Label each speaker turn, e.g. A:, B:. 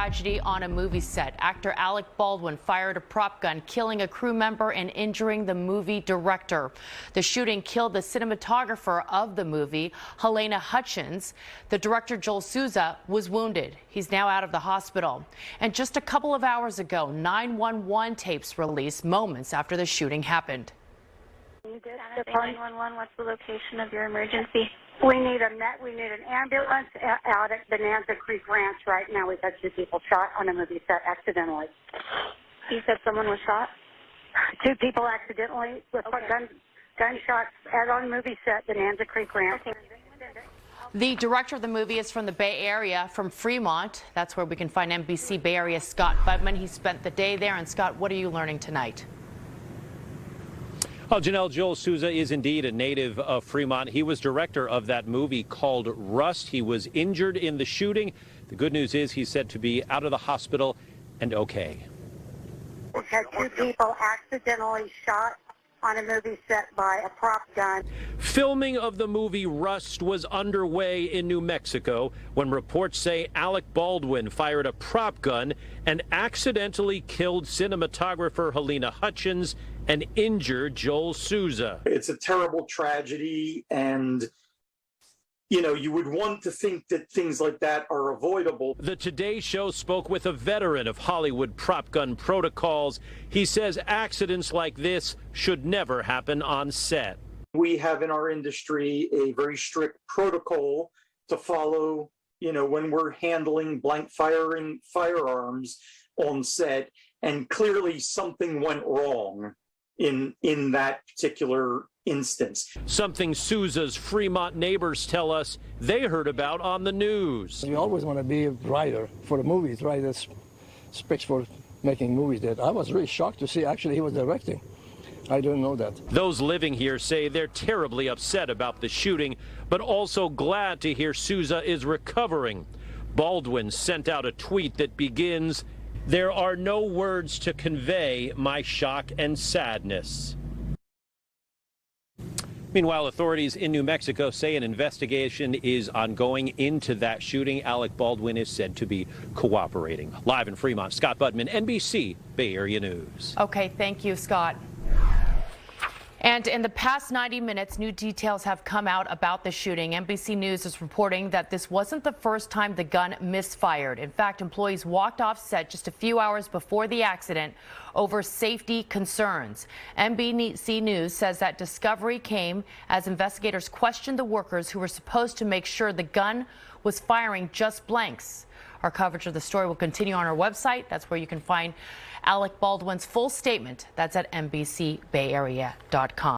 A: tragedy on a movie set. Actor Alec Baldwin fired a prop gun, killing a crew member and injuring the movie director. The shooting killed the cinematographer of the movie, Halyna Hutchins. The director, Joel Souza, was wounded. He's now out of the hospital. And just a couple of hours ago, 911 tapes released moments after the shooting happened.
B: You did 911. What's the location of your emergency?
C: We need an ambulance out at Bonanza Creek Ranch right now. We've had 2 people shot on a movie set accidentally.
B: You said someone was shot?
C: 2 people accidentally with gunshots on movie set, Bonanza Creek Ranch.
B: Okay.
A: The director of the movie is from the Bay Area, from Fremont. That's where we can find NBC Bay Area Scott Budman. He spent the day there. And Scott, what are you learning tonight?
D: Well, Janelle, Joel Souza is indeed a native of Fremont. He was director of that movie called Rust. He was injured in the shooting. The good news is he's said to be out of the hospital and okay.
C: We've had 2 people accidentally shot on a movie set by a prop gun.
D: Filming of the movie Rust was underway in New Mexico when reports say Alec Baldwin fired a prop gun and accidentally killed cinematographer Halyna Hutchins and injured Joel Souza.
E: It's a terrible tragedy, and you would want to think that things like that are avoidable.
D: The Today Show spoke with a veteran of Hollywood prop gun protocols. He says accidents like this should never happen on set.
E: We have in our industry a very strict protocol to follow, when we're handling blank firing firearms on set, and clearly something went wrong in that particular instance.
D: Something Souza's Fremont neighbors tell us they heard about on the news.
F: You always want to be a writer for the movies, right? That's specs for making movies. That I was really shocked to see actually he was directing. I didn't know that.
D: Those living here say they're terribly upset about the shooting, but also glad to hear Souza is recovering. Baldwin sent out a tweet that begins, "There are no words to convey my shock and sadness." Meanwhile, authorities in New Mexico say an investigation is ongoing into that shooting. Alec Baldwin is said to be cooperating. Live in Fremont, Scott Budman, NBC Bay Area News.
A: Okay, thank you, Scott. And in the past 90 minutes, new details have come out about the shooting. NBC News is reporting that this wasn't the first time the gun misfired. In fact, employees walked off set just a few hours before the accident over safety concerns. NBC News says that discovery came as investigators questioned the workers who were supposed to make sure the gun was firing just blanks. Our coverage of the story will continue on our website. That's where you can find Alec Baldwin's full statement. That's at NBCBayArea.com.